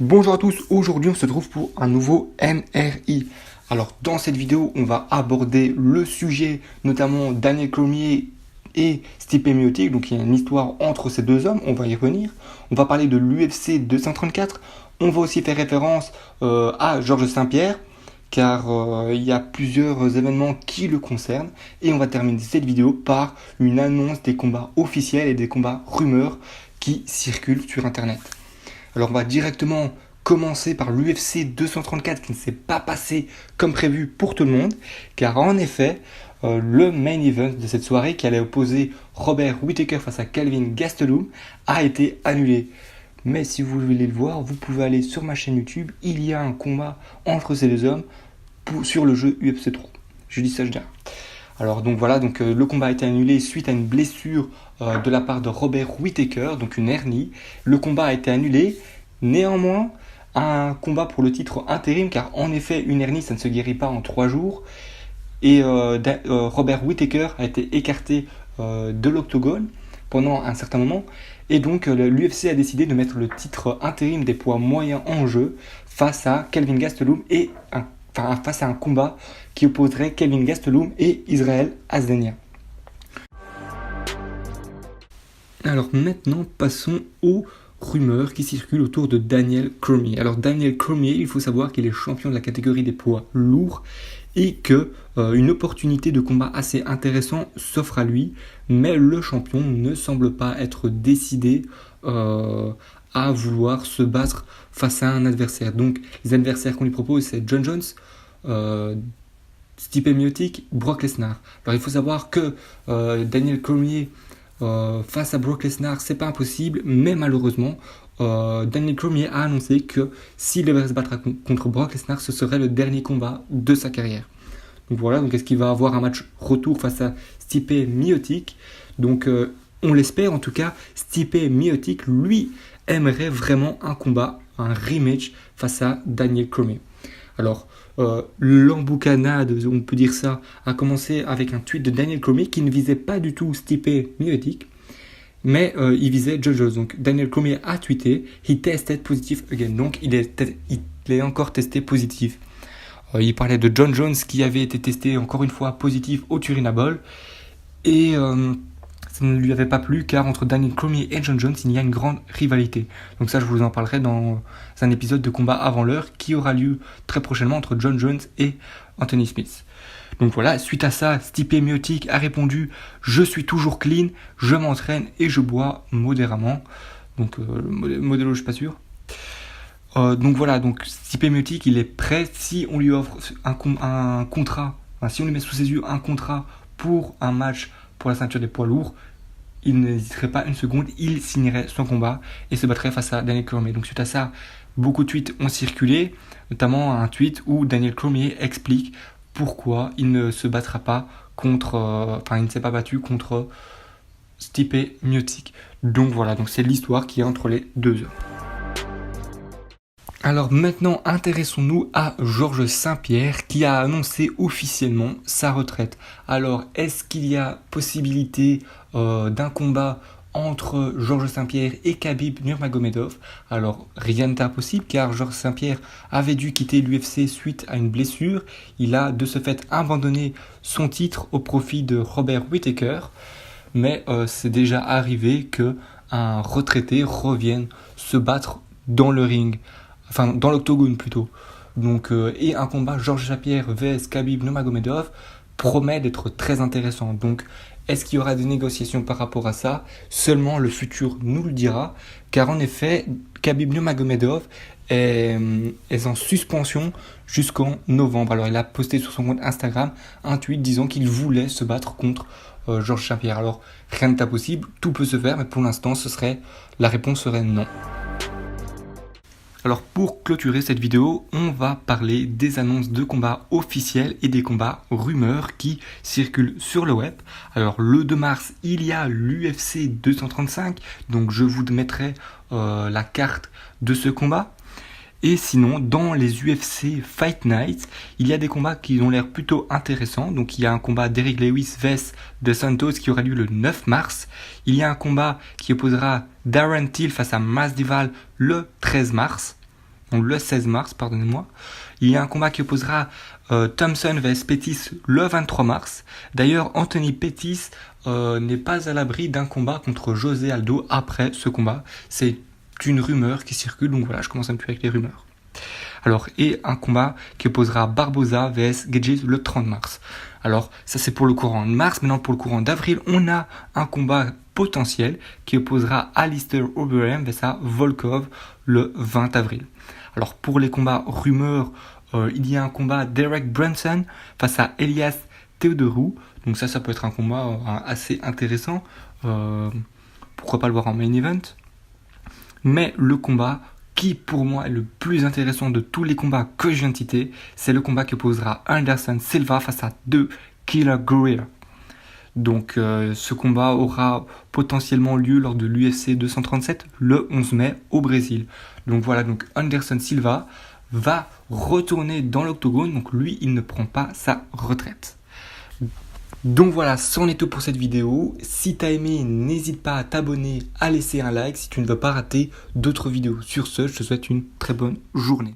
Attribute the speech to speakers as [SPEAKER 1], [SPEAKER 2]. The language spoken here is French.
[SPEAKER 1] Bonjour à tous, aujourd'hui on se retrouve pour un nouveau MRI. Alors dans cette vidéo on va aborder le sujet notamment Daniel Cormier et Stipe Miocic, donc il y a une histoire entre ces deux hommes, on va y revenir. On va parler de l'UFC 234, on va aussi faire référence à Georges St-Pierre, car il y a plusieurs événements qui le concernent. Et on va terminer cette vidéo par une annonce des combats officiels et des combats rumeurs qui circulent sur internet. Alors on va directement commencer par l'UFC 234 qui ne s'est pas passé comme prévu pour tout le monde, car en effet, le main event de cette soirée qui allait opposer Robert Whittaker face à Kelvin Gastelum a été annulé. Mais si vous voulez le voir, vous pouvez aller sur ma chaîne YouTube, il y a un combat entre ces deux hommes sur le jeu UFC 3. Je dis ça, je dis rien. Alors donc voilà, le combat a été annulé suite à une blessure de la part de Robert Whittaker, donc une hernie. Le combat a été annulé, néanmoins un combat pour le titre intérim, car en effet une hernie ça ne se guérit pas en 3 jours. Et Robert Whittaker a été écarté de l'octogone pendant un certain moment. Et donc l'UFC a décidé de mettre le titre intérim des poids moyens en jeu face à Kelvin Gastelum face à un combat qui opposerait Kelvin Gastelum et Israel Adesanya. Alors maintenant, passons aux rumeurs qui circulent autour de Daniel Cormier. Alors Daniel Cormier, il faut savoir qu'il est champion de la catégorie des poids lourds et que une opportunité de combat assez intéressant s'offre à lui, mais le champion ne semble pas être décidé à vouloir se battre face à un adversaire. Donc les adversaires qu'on lui propose, c'est Jon Jones, Stipe Miocic, Brock Lesnar. Alors il faut savoir que Daniel Cormier face à Brock Lesnar, c'est pas impossible, mais malheureusement Daniel Cormier a annoncé que s'il devait se battre contre Brock Lesnar, ce serait le dernier combat de sa carrière. Donc voilà, donc est-ce qu'il va avoir un match retour face à Stipe Miocic? Donc on l'espère en tout cas. Stipe Miocic, lui, aimerait vraiment un combat, un rematch face à Daniel Cormier. Alors, l'emboucanade, on peut dire ça, a commencé avec un tweet de Daniel Cormier qui ne visait pas du tout Stipe Miocic, mais il visait Jon Jones. Donc Daniel Cormier a tweeté « He tested positive again ». Donc il est encore testé positif. Il parlait de Jon Jones qui avait été testé encore une fois positif au Turinabol. Et ça ne lui avait pas plu, car entre Daniel Cormier et Jon Jones, il y a une grande rivalité. Donc ça, je vous en parlerai dans un épisode de combat avant l'heure qui aura lieu très prochainement entre Jon Jones et Anthony Smith. Donc voilà, suite à ça, Stipe Miocic a répondu « Je suis toujours clean, je m'entraîne et je bois modérément ». Donc modélo, je suis pas sûr. Donc voilà, donc Stipe Miocic, il est prêt si on lui offre un contrat, si on lui met sous ses yeux un contrat pour un match pour la ceinture des poids lourds, il n'hésiterait pas une seconde, il signerait son combat et se battrait face à Daniel Cormier. Donc suite à ça, beaucoup de tweets ont circulé, notamment un tweet où Daniel Cormier explique pourquoi il ne se battra pas il ne s'est pas battu contre Stipe Miocic. Donc voilà, donc c'est l'histoire qui est entre les deux hommes. Alors maintenant, intéressons-nous à Georges St-Pierre qui a annoncé officiellement sa retraite. Alors, est-ce qu'il y a possibilité d'un combat entre Georges St-Pierre et Khabib Nurmagomedov? Alors, rien n'est impossible car Georges St-Pierre avait dû quitter l'UFC suite à une blessure. Il a de ce fait abandonné son titre au profit de Robert Whittaker. Mais c'est déjà arrivé qu'un retraité revienne se battre dans le ring. Enfin, dans l'octogone plutôt. Donc, et un combat Georges St-Pierre vs Khabib Nurmagomedov promet d'être très intéressant. Donc, est-ce qu'il y aura des négociations par rapport à ça? Seulement le futur nous le dira. Car en effet, Khabib Nurmagomedov est en suspension jusqu'en novembre. Alors, il a posté sur son compte Instagram un tweet disant qu'il voulait se battre contre Georges St-Pierre. Alors, rien n'est impossible, tout peut se faire, mais pour l'instant, la réponse serait non. Alors pour clôturer cette vidéo, on va parler des annonces de combats officiels et des combats rumeurs qui circulent sur le web. Alors le 2 mars, il y a l'UFC 235, donc je vous mettrai la carte de ce combat. Et sinon, dans les UFC Fight Nights, il y a des combats qui ont l'air plutôt intéressants. Donc il y a un combat d'Eric Lewis vs De Santos qui aura lieu le 9 mars. Il y a un combat qui opposera Darren Till face à Masvidal le 13 mars. donc le 16 mars, pardonnez-moi. Il y a un combat qui opposera Thompson vs Pettis le 23 mars. D'ailleurs, Anthony Pettis n'est pas à l'abri d'un combat contre José Aldo après ce combat. C'est une rumeur qui circule, donc voilà, je commence un peu avec les rumeurs. Alors, et un combat qui opposera Barboza vs Gaethje le 30 mars. Alors, ça c'est pour le courant de mars. Maintenant, pour le courant d'avril, on a un combat potentiel qui opposera Alistair Overeem vs Volkov le 20 avril. Alors, pour les combats rumeurs, il y a un combat Derek Brunson face à Elias Theodorou. Donc ça peut être un combat assez intéressant. Pourquoi pas le voir en main event. Mais le combat qui pour moi est le plus intéressant de tous les combats que je viens de citer, c'est le combat qui opposera Anderson Silva face à The Killer Guerrera. Donc ce combat aura potentiellement lieu lors de l'UFC 237 le 11 mai au Brésil. Donc voilà, donc Anderson Silva va retourner dans l'octogone, donc lui il ne prend pas sa retraite. Donc voilà, c'en est tout pour cette vidéo. Si t'as aimé, n'hésite pas à t'abonner, à laisser un like si tu ne veux pas rater d'autres vidéos. Sur ce, je te souhaite une très bonne journée.